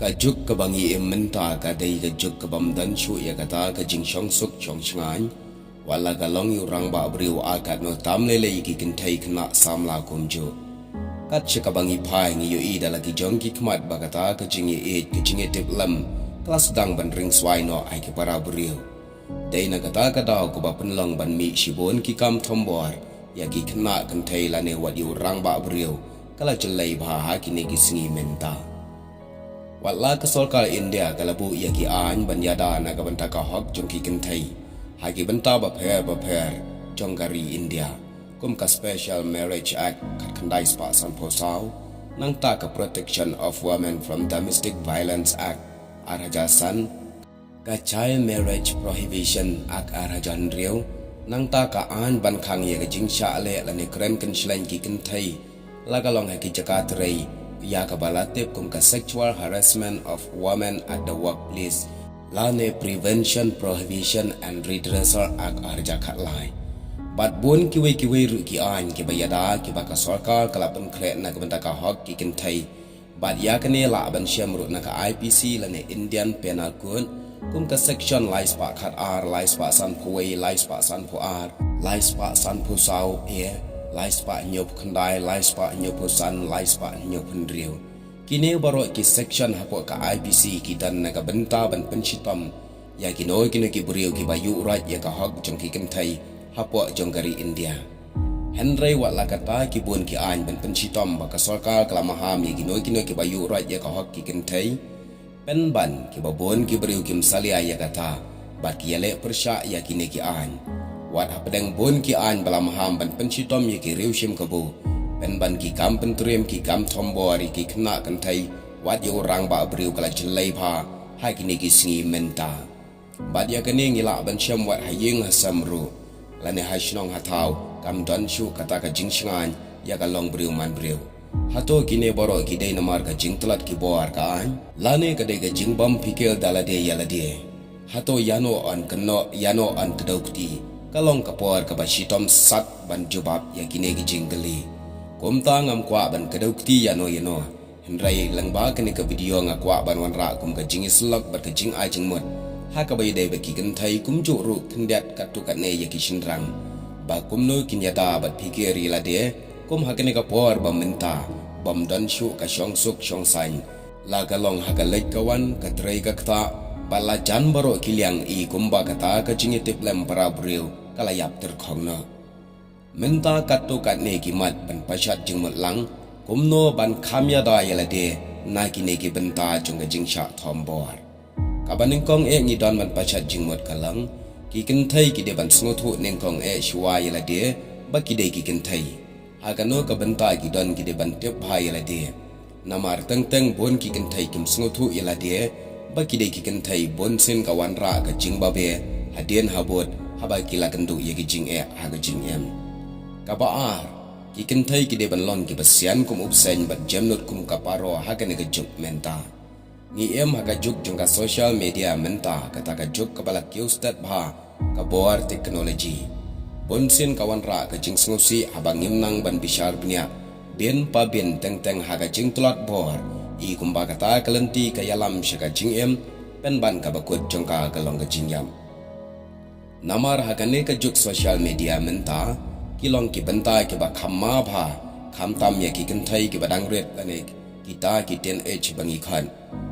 Kajuk kabangi menta kadai kajuk kabam dan shu ya kata kajing shong suk shong shangan wala galong yu rang ba briu akat no tam lele ki kintai kena samla kumju kat shikabangi pai ngi yu I dalagi jong ki kmat ba kata kajing ye kajing tip lam kelas dang ban ring swai no ai ki para briu dai na kata kata ko ba penlong ban mi shibon ki kam thombor ya ki kena kintai lane wat yu rang ba briu kala jelai ba ha ki ne ki singi menta Wala kesolkal India kalabu ia ki an banyada naga banta ka hok jong ki kentai hagi banta baper jong gari India kum ka Special Marriage Act kat kandai spa san posau nang ta ka Protection of Women from Domestic Violence Act arajasan ka Child Marriage Prohibition Act arajan riu nang ta ka an ban khang ye ka jingsha le la ne kren kan shlain ki kentai lagalong hagi jakatrei ya kabalatip kum ka Sexual Harassment of Women at the Workplace lane Prevention Prohibition and Redressal Act arja khatlai bat bon kiwe ru ki an ki bayada ki baka sarkar kalapan kre na kabanta ka hok ki kintai bat ya kane la ban syamru na ka IPC lane Indian Penal Code kum ka section lais pa khat ar lais pa san phuwei lais pa san phu ar lais pa san phu sau lais pa nyop khandai lais pa nyop san lais pa nyop hendriu kini baro ki section hapo ka IPC ki dan naga benta ban penchitam ya kinoi kini ki buriu ki bayu rat ya ka hok jong ki kentai hapo jong gari India Henry wat la kata ki bun ki an ban penchitam ba ka sarkar kalamaham ya kinoi kini ki bayu rat ya ka hok ki kentai pen ban ki babon ki buriu ki msalia ya kata bat ki yale persya ya kini ki an wat apedeng bon ki an balamaham ban penchitom ye ki riu shim kabu pen ban ki kam pentrem ki kam thombori ki khna kantai wat yo rang ba briu kala chlei pha hai ki ne ki singi menta bat ya kani ngila ban sham wat haying hasamru lane hashnong hathau kam don shu kata ka jingshangan ya ka long briu man briu hato ki ne boro ki dei namar ka jingtlat ki bor ka an lane ka dei ka jingbam pikel dalade yalade hato yano an kanno yano an kdaukti kalong kapor ka bashitom sat ban jubab ya kine gi jinggali komta ngam kwa ban kadukti yano hendrai langba kane ka video nga kwa ban wanra kum ka jingislok bat ka jing a jingmot ha ka bai dai ba ki kan thai kum ju ru thndat ka tu ka ne ya ki shinrang ba kum no kin yata bat phikeri la de kum ha kane ka por ba minta bam dan shu ka shong suk shong sain la ka long ha ka lek kawan ka trei ka kta bala jan baro kiliang I kumba kata ka jingi tip lem para briu kala yap ter khong no menta katu kat ne ki mat ban pashat jing mot lang kumno ban khamya da yala de na ki ne ki benta jong ga jing sha thombor ka baning kong ni don ban pashat jing mot kalang ki kin thai ki de ban sngo thu ning kong shwa yala de ba ki de ki kin thai ha ka no ka benta ki don ki de ban tep bha yala de namar teng bon ki kin thai kim sngo thu yala de baki de ki kentai bonsen ka wanra ka jingbabe hadien habot haba kila kendu ye ki jing ha ka jing em ka baar ki kentai ki de banlon ki basian kum upsen bat jamnot kum ka paro ha ka ne ka juk menta ni em ha ka juk jong ka social media menta kata ka juk ka bala kiustat bha ka bor technology bonsen ka wanra ka jing sngosi haba ngimnang ban bishar bnia ben pa ben teng ha ka jing tulat bor I kumba kata kalenti kayalam syaka jingem pen ban ka bakut jongka kalong ka jingyam namar hakane ka juk social media menta kilong ki benta ki ba khamma bha khamtam ya ki kenthai ki badang ret ane kita ki 10h bangi khan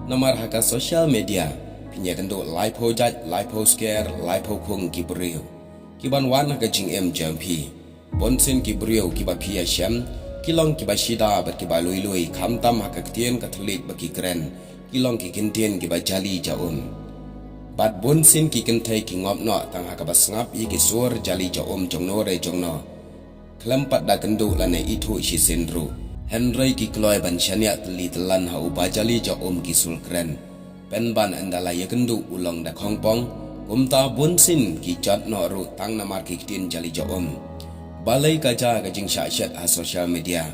namar haka social media pinya kendo live ho jaj live ho scare live ho khung ki brio ki ban wan ka jingem jampi bonsen ki brio ki ba phia sham kilong ki bashida bat ki baloi khamtam hakaktien katholik baki kren kilong ki kintien ki bajali jaum bat bonsin ki kenthai ki ngop no tang hakabas ngap I ki sur jali jaum jongno re jongno klampat da kendu lane itu shi sendru henry ki kloi ban chania tli tlan ha ubajali jaum ki sul kren pen ban andala ye kendu ulong da khongpong kumta bonsin ki chat no ru tang namar ki tin jali jaum balai kaja ka jing sha shat ha social media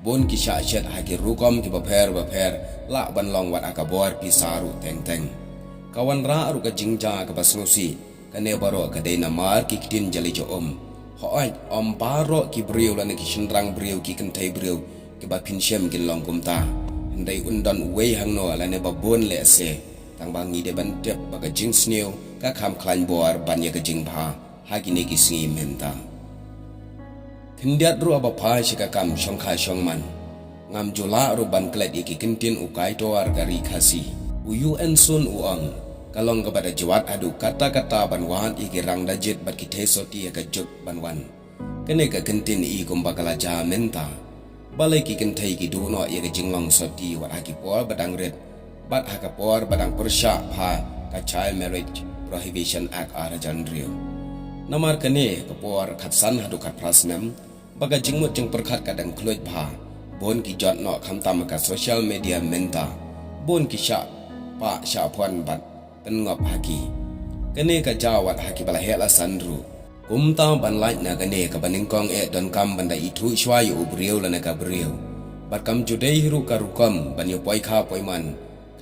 bon ki sha shat ha ki rukom ki baper la ban long wat akabor pisaru teng kawan ra ru ka jingja ka basnusi kane baro ka dei namar ki tin jali jo hoi baro ki briu la ne ki shinrang briu ki kentai briu ki ba pinshem ki long kumta andai undon wei hang no la ne babon le se tang bangi de ban tep baga jing sneu ka kham klan bor ban ye ka jing bha ha ki ne ki singi menta Kindiat ru aba pha shika kam shong kha shong man ngam jula ru ban klet iki kintin ukai to ar gari khasi uyu en sun uang kalong ka bada jiwat adu kata-kata ban wan iki rang dajit bat ki thesoti ka juk ban wan kene ka kintin i kumba kala ja menta balai ki kintai ki du no ye ka jinglong soti wat ha ki por badang red bat ha ka por badang pursha pha ka child marriage prohibition act ara janrio namar kane ka por khatsan hadu khat prasnam baga jingmut jing perkhat kadang khloit pha bon ki jot no kham tam ka social media menta bon ki sha pa sha phon bat tan ngop haki kane ka jawat haki bala hela sandru kumta ban like na kane ka baning kong e don kam banda itu shwa yu brieu la na ka brieu bat kam judai hiru ka rukam ban yu poi kha poi man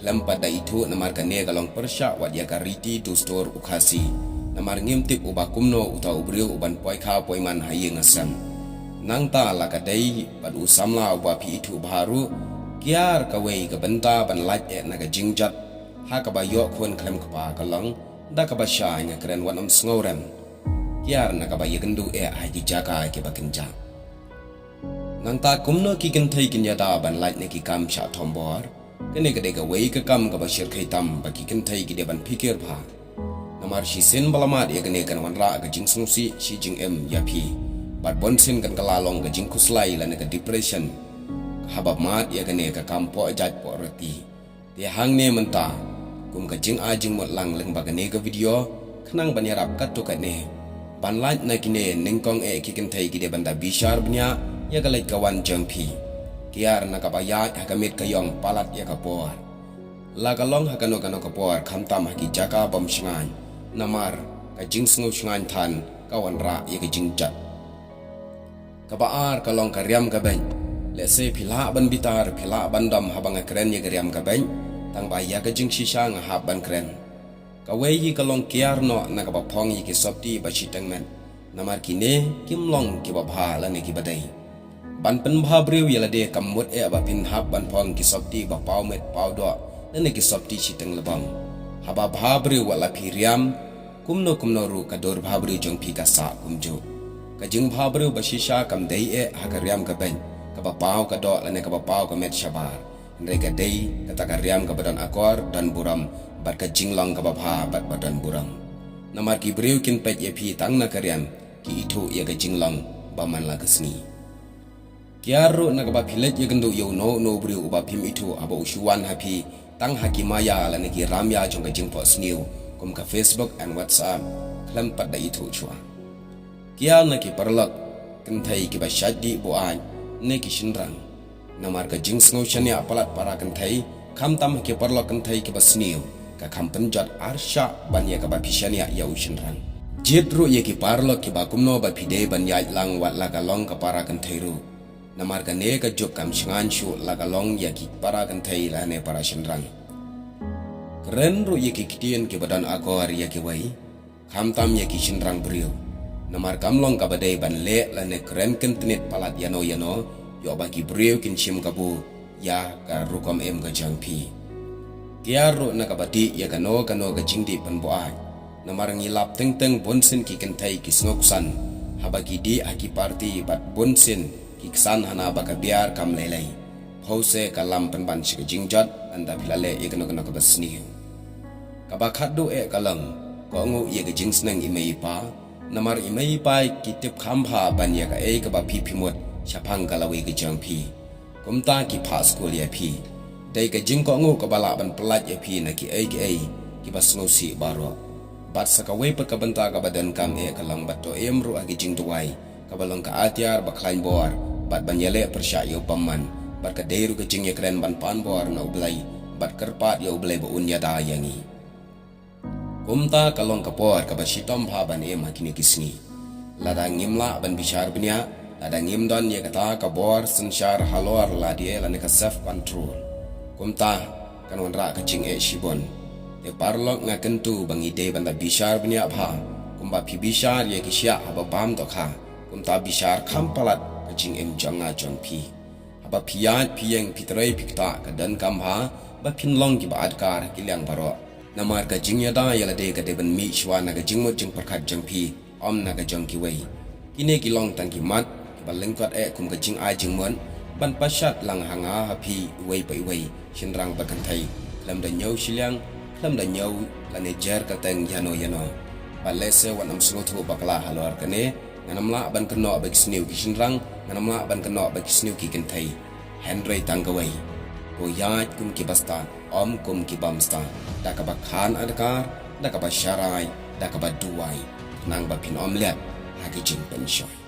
lam pada itu namar kane ka long persha wat ya ka riti to store ukhasi namar ngim tip uba kumno uta brieu uban poi kha poi man hayeng asam nang ta la ka dai bat usamla uba pi itu baru kiar ka wei ka banta ban like e na ka jingjat ha ka ba yo khon klem ka pa ka long da ka ba sha nya kren wanam sngoram kiar na ka ba yegendu e ai di jaka ke ba kenja nang ta kumno ki ken thai kin ya da ban like ne ki kam sha thombor kene ka de ka wei ka kam ka ba shir khai tam ba ki ken thai ki de ban pikir pha namar shi sen balamat ye kene kan wan ra ka jing snusi shi jing em ya phi bat bon sin kan kala long ka jing kuslai la ne ka depression habab mat ye kene ka kam po jat po roti de hang ne menta kum ka jing a jing mot lang leng ba ka ne ka video khnang ban yarap kat to ka ne ban lait na kine ningkong e ki ken thai ki de banda bishar bnya ya ka lai ka wan jang phi kiar na ka ba ya ka mit ka yong palat ya ka por la ka long ha ka no ka por kham tam ha ki jaka bom shngan namar ka jing sngo shngan than ka wan ra ye ka jing chat ka ba ar ka long ka riam ka ben le se phila ban bitar phila ban dam ha bang kren ye ka riam ka ben tang ba ya ka jing shisha nga ha ban kren ka wei yi ka long kiar no na ka ba phong yi ki sopti ba chi tang men namar ki ne kim long ki ba bha la ne ki ba dai ban pen bha briu ya la de kam mut e ba pin hab ban phong ki sopti ba pau met pau do la ne ki sopti chi tang labang ha ba bha briu wala phi riam kumno ru ka dor bha briu jong phi ka sa kum jo ka jing bha briu ba shisha kam dei e ha ka riam ka ben ka ba pau ka do la ne ka ba pau ka met shabar ndai ka dei ka ta ka riam ka badan akor dan buram bat ka jinglang ka babha bat badan buram namar ki breu kin pet ye phi tang na kariam ki ithu ye ka jinglang ba man la kasni kiaru na ka ba philet ye gendo yo no breu ba phim ithu aba ushuan ha phi tang hakimaya la ne ki ramya jong ka jing po sniu kum ka Facebook and WhatsApp klam pat da ithu chua kia na ki parlak kin thai ki ba shadi bo ai ne ki shinrang namar ka jing sngo shania palat para kan thai kham tam ki parlak kan thai ki ba sniu ka kampen jat arsha ban ye ka ba phishania ya ushinran jitru ye ki parlo ki ba kumno ba phide ban ya lang wat la ka long ka para kan thairu namar ka ne ka jok kam shngan shu la ka long ya ki para kan thai la ne para shinran kren ru ye ki kitien ki badan agor ye ki wai kham tam ye ki shinrang brio namar kam long ka ba dei ban le la ne kren ken tnit palat yano yo ba ki brio kin shim ka bu ya ka rukom em ka jangpi kiaru na kabati ya kano ka jingdi pan bo ai namar ngilap teng bonsin ki kentai ki snoksan habagi di aki parti bat bonsin ki ksan hana ba ka biar kam lelai phose kalam pan ban chi jingjat anda bilale e kano ka basni ka ba khaddo e kalang ko ngo ye ka jingsnang imei pa namar imei pa ki tip khambha ban ya ka e ka ba phi phimot chapang kalawi ki jangpi kumta ki phas ko ya phi dai ka jing ko ngo ka bala ban plat ye phi na ki ai ki bas ngo si baro bat sa ka wei pa ka banta ka badan kam e ka lang bat to emru agi jing tuwai ka balong ka atyar ba klain bor bat ban yele persya yo pamman bat ka deiru ka jing ye kren ban pan bor na ublai bat kerpat yo ublai ba unya da yangi kumta ka long ka por ka ba shitom pha ban e ma kini kisni lada ngimla ban bishar bnya lada ngimdon ye kata ka bor sensyar halor la die la ne ka self control kumta kan wanra ka jing e shibon te parlok nga kentu bangi de banda bishar bnya pha kumba phi bishar ye kisya aba bam to kha kumta bishar kham palat ka jing em janga jong phi ba phiyat phiyeng phitrei phikta ka dan kamha ba phinlong ki ba adkar ki liang baro namar ka jingya da yala de ka de ban mi shwa na ka jingmo jing parkhat jang phi om na ka jang ki wei kine ki long tang ki mat ba lengkot kum ka jing a jing mon ban pashat lang hanga ha phi wei pai wei shin rang ba kan thai lam da nyau shiliang lam da nyau la ne jar ka teng yano ba lese wan am slo thu bakla halor ka ne nganamla ban kan no ba kisniu ki shin rang nganamla ban kan no ba kisniu ki kan thai henry tangawai ko yat kum ki bastan om kum ki bamstan da ka ba khan adkar da ka ba sharai da ka ba duai nang ba pin om let ha ki jing pen shoy